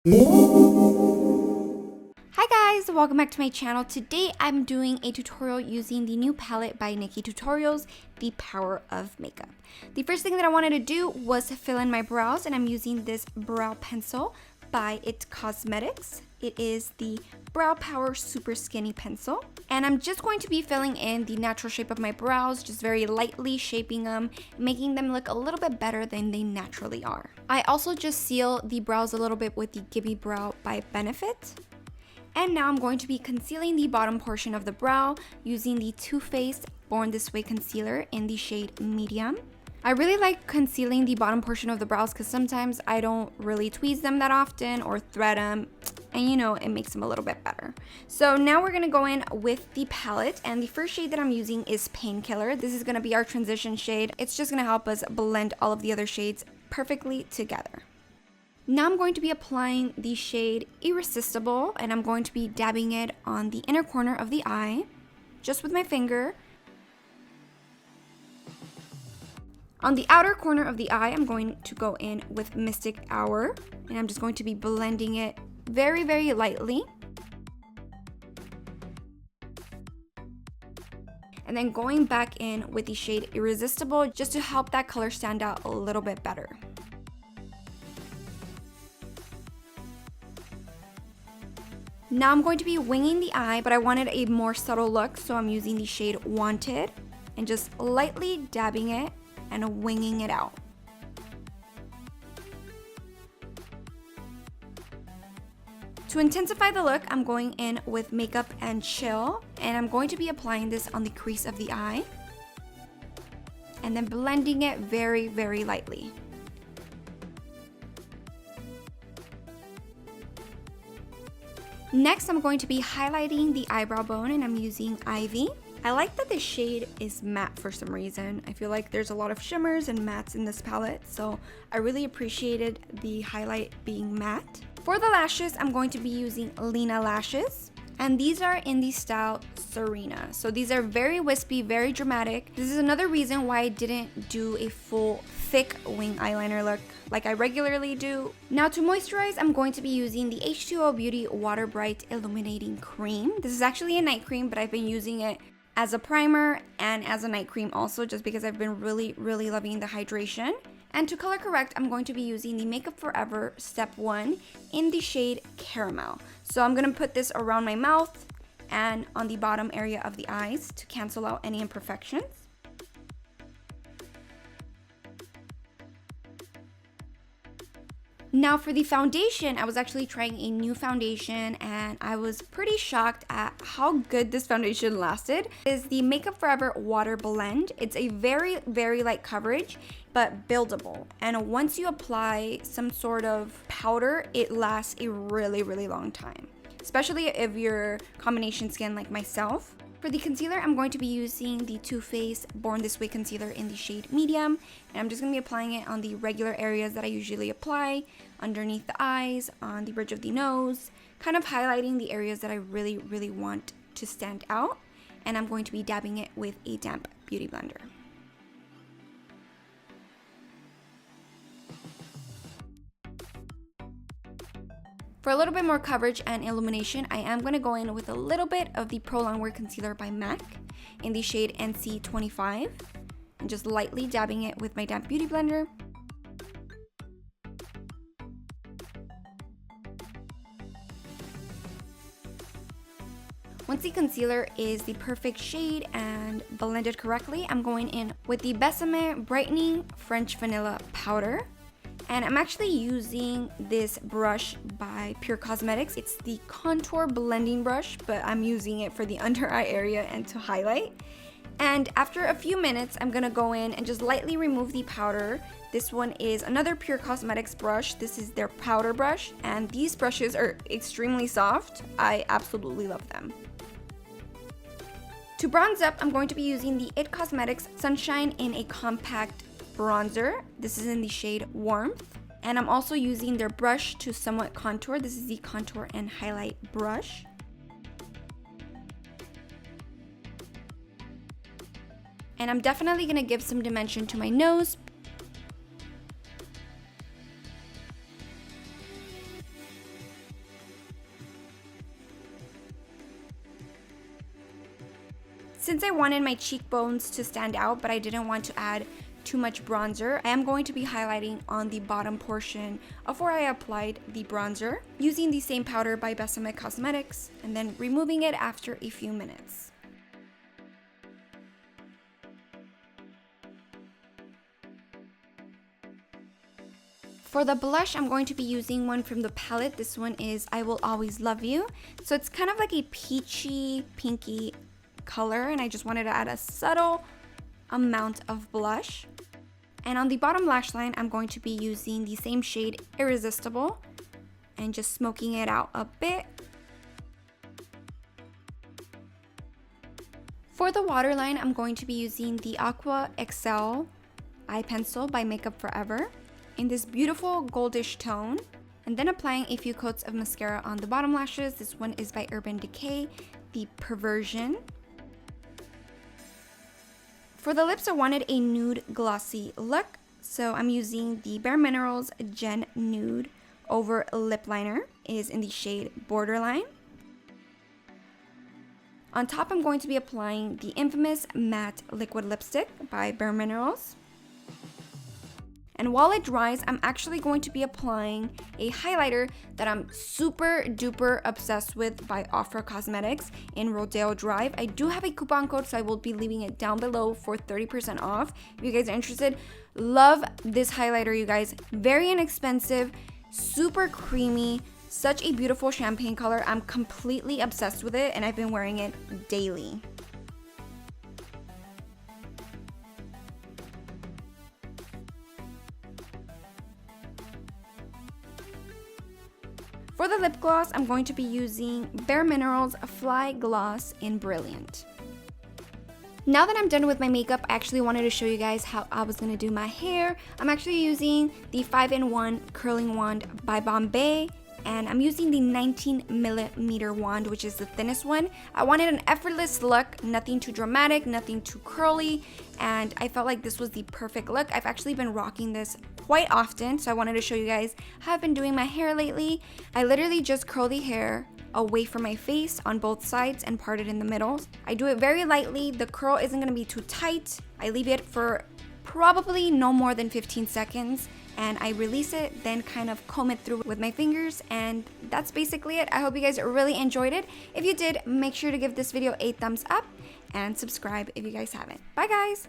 Hi guys, welcome back to my channel. Today I'm doing a tutorial using the new palette by NikkieTutorials, The Power of Makeup. The first thing that I wanted to do was fill in my brows, and I'm using this brow pencil by It Cosmetics. It is the Brow Power Super Skinny Pencil. And I'm just going to be filling in the natural shape of my brows, just very lightly shaping them, making them look a little bit better than they naturally are. I also just seal the brows a little bit with the Gimme Brow by Benefit. And now I'm going to be concealing the bottom portion of the brow using the Toofaced Born This Way concealer in the shade Medium. I really like concealing the bottom portion of the brows because sometimes I don't really tweeze them that often or thread them, and you know, it makes them a little bit better. So now we're gonna go in with the palette, and the first shade that I'm using is Painkiller. This is gonna be our transition shade. It's just gonna help us blend all of the other shades perfectly together. Now I'm going to be applying the shade Irresistible, and I'm going to be dabbing it on the inner corner of the eye, just with my finger. On the outer corner of the eye, I'm going to go in with Mystic Hour, and I'm just going to be blending it very, very lightly. And then going back in with the shade Irresistible, just to help that color stand out a little bit better. Now I'm going to be winging the eye, but I wanted a more subtle look, so I'm using the shade Wanted and just lightly dabbing it and winging it out. To intensify the look, I'm going in with Makeup and Chill, and I'm going to be applying this on the crease of the eye and then blending it very, very lightly. Next, I'm going to be highlighting the eyebrow bone, and I'm using Ivy. I like that the shade is matte for some reason. I feel like there's a lot of shimmers and mattes in this palette, so I really appreciated the highlight being matte. For the lashes, I'm going to be using Lena lashes, and these are in the style Serena. So these are very wispy, very dramatic. This is another reason why I didn't do a full thick wing eyeliner look like I regularly do. Now to moisturize, I'm going to be using the H2O Beauty Water Bright Illuminating Cream. This is actually a night cream, but I've been using it as a primer and as a night cream also, just because I've been really loving the hydration. And to color correct, I'm going to be using the Makeup Forever Step 1 in the shade Caramel. So I'm gonna put this around my mouth and on the bottom area of the eyes to cancel out any imperfections. Now for the foundation, I was actually trying a new foundation, and I was pretty shocked at how good this foundation lasted. It is the Makeup Forever Water Blend. It's a very, very light coverage, but buildable. And once you apply some sort of powder, it lasts a really, really long time, especially if you're combination skin like myself. For the concealer, I'm going to be using the Too Faced Born This Way concealer in the shade Medium, and I'm just going to be applying it on the regular areas that I usually apply, underneath the eyes, on the bridge of the nose, kind of highlighting the areas that I really want to stand out, and I'm going to be dabbing it with a damp beauty blender. For a little bit more coverage and illumination, I am going to go in with a little bit of the Pro Longwear Concealer by MAC in the shade NC25, and just lightly dabbing it with my damp beauty blender. Once the concealer is the perfect shade and blended correctly, I'm going in with the Besame Brightening French Vanilla Powder. And I'm actually using this brush by Pure Cosmetics. It's the contour blending brush, but I'm using it for the under eye area and to highlight. And after a few minutes, I'm gonna go in and just lightly remove the powder. This one is another Pure Cosmetics brush. This is their powder brush, and these brushes are extremely soft. I absolutely love them. To bronze up, I'm going to be using the It Cosmetics Sunshine in a Compact Bronzer. This is in the shade Warmth, and I'm also using their brush to somewhat contour. This is the Contour and Highlight brush. And I'm definitely gonna give some dimension to my nose. Since I wanted my cheekbones to stand out, but I didn't want to add too much bronzer, I am going to be highlighting on the bottom portion of where I applied the bronzer using the same powder by Besame Cosmetics and then removing it after a few minutes. For the blush, I'm going to be using one from the palette. This one is I Will Always Love You. So it's kind of like a peachy, pinky color, and I just wanted to add a subtle amount of blush. And on the bottom lash line, I'm going to be using the same shade, Irresistible, and just smoking it out a bit. For the waterline, I'm going to be using the Aqua XL eye pencil by Makeup Forever in this beautiful goldish tone, and then applying a few coats of mascara on the bottom lashes. This one is by Urban Decay, the Perversion. For the lips, I wanted a nude glossy look, so I'm using the Bare Minerals Gen Nude Over Lip Liner. It is in the shade Borderline. On top, I'm going to be applying the infamous Matte Liquid Lipstick by Bare Minerals. And while it dries, I'm actually going to be applying a highlighter that I'm super duper obsessed with by Ofra Cosmetics in Rodeo Drive. I do have a coupon code, so I will be leaving it down below for 30% off. If you guys are interested, love this highlighter, you guys. Very inexpensive, super creamy, such a beautiful champagne color. I'm completely obsessed with it, and I've been wearing it daily. For the lip gloss, I'm going to be using Bare Minerals Fly Gloss in Brilliant. Now that I'm done with my makeup, I actually wanted to show you guys how I was going to do my hair. I'm actually using the 5-in-1 curling wand by Bombay, and I'm using the 19mm wand, which is the thinnest one. I wanted an effortless look, nothing too dramatic, nothing too curly, and I felt like this was the perfect look. I've actually been rocking this quite often, so I wanted to show you guys how I've been doing my hair lately. I literally just curl the hair away from my face on both sides and part it in the middle. I do it very lightly. The curl isn't going to be too tight. I leave it for probably no more than 15 seconds, and I release it, then kind of comb it through with my fingers, and that's basically it. I hope you guys really enjoyed it. If you did, make sure to give this video a thumbs up and subscribe if you guys haven't. Bye guys!